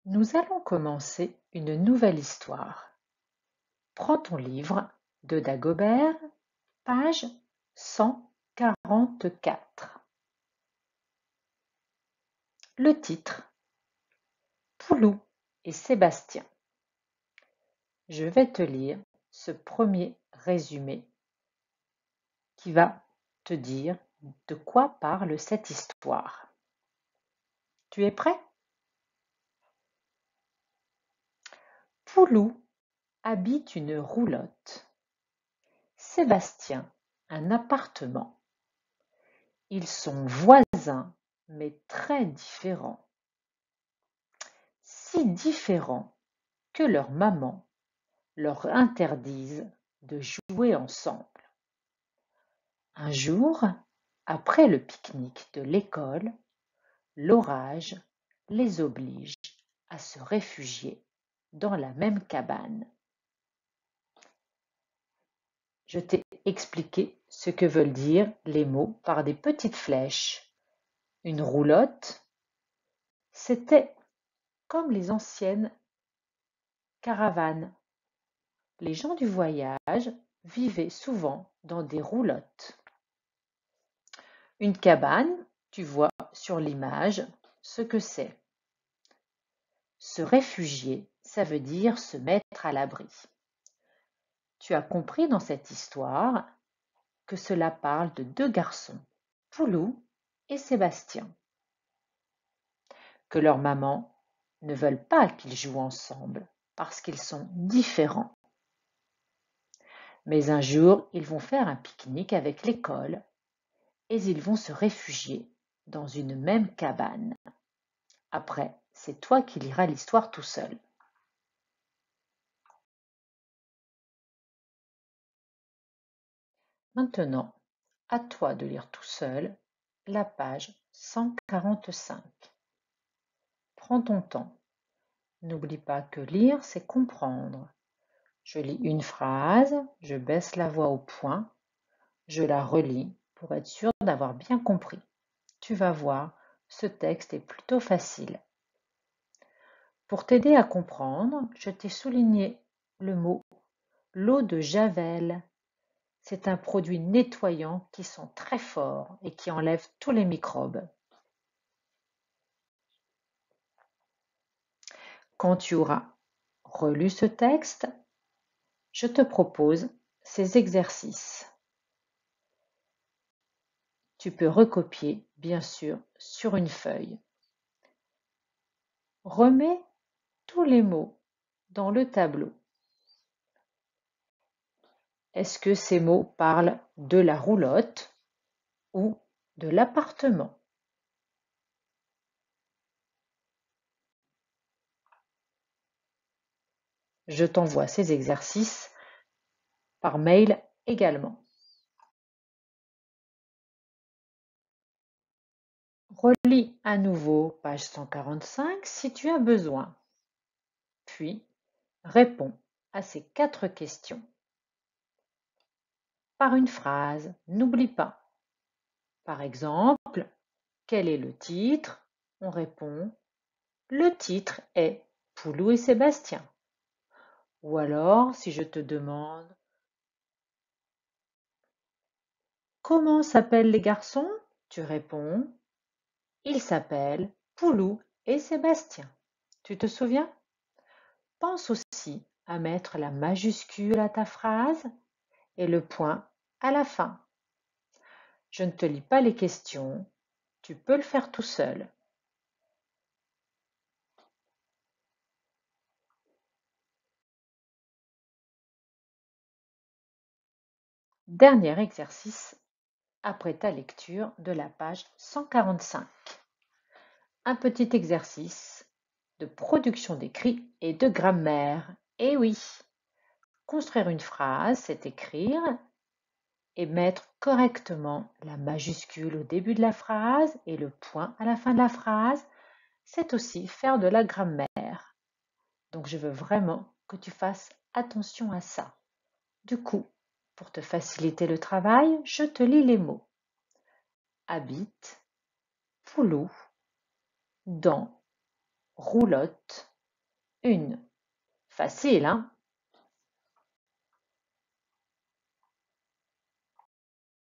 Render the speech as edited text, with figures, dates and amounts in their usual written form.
Nous allons commencer une nouvelle histoire. Prends ton livre de Dagobert, page 144. Le titre: Poulou et Sébastien. Je vais te lire ce premier résumé qui va te dire de quoi parle cette histoire. Tu es prêt? Poulou habite une roulotte. Sébastien, un appartement. Ils sont voisins, mais très différents. Si différents que leurs mamans leur interdisent de jouer ensemble. Un jour, après le pique-nique de l'école, l'orage les oblige à se réfugier dans la même cabane. Je t'ai expliqué ce que veulent dire les mots par des petites flèches. Une roulotte, c'était comme les anciennes caravanes. Les gens du voyage vivaient souvent dans des roulottes. Une cabane, tu vois sur l'image ce que c'est. Se réfugier, ça veut dire se mettre à l'abri. Tu as compris dans cette histoire que cela parle de deux garçons, Poulou et Sébastien, que leurs mamans ne veulent pas qu'ils jouent ensemble parce qu'ils sont différents. Mais un jour, ils vont faire un pique-nique avec l'école et ils vont se réfugier dans une même cabane. Après, c'est toi qui liras l'histoire tout seul. Maintenant, à toi de lire tout seul la page 145. Prends ton temps. N'oublie pas que lire, c'est comprendre. Je lis une phrase, je baisse la voix au point, je la relis pour être sûr d'avoir bien compris. Tu vas voir, ce texte est plutôt facile. Pour t'aider à comprendre, je t'ai souligné le mot l'eau de Javel. C'est un produit nettoyant qui sent très fort et qui enlève tous les microbes. Quand tu auras relu ce texte, je te propose ces exercices. Tu peux recopier, bien sûr, sur une feuille. Remets tous les mots dans le tableau. Est-ce que ces mots parlent de la roulotte ou de l'appartement? Je t'envoie ces exercices par mail également. Relis à nouveau page 145 si tu as besoin. Puis, réponds à ces 4 questions par une phrase, n'oublie pas. Par exemple, quel est le titre? On répond, le titre est Poulou et Sébastien. Ou alors, si je te demande, comment s'appellent les garçons? Tu réponds, ils s'appellent Poulou et Sébastien. Tu te souviens? Pense aussi à mettre la majuscule à ta phrase et le point à la fin. Je ne te lis pas les questions, tu peux le faire tout seul. Dernier exercice après ta lecture de la page 145. Un petit exercice de production d'écrit et de grammaire. Eh oui, construire une phrase, c'est écrire et mettre correctement la majuscule au début de la phrase et le point à la fin de la phrase. C'est aussi faire de la grammaire. Donc je veux vraiment que tu fasses attention à ça. Du coup, pour te faciliter le travail, je te lis les mots. Habite, Poulou, dans, roulotte, une. Facile, hein?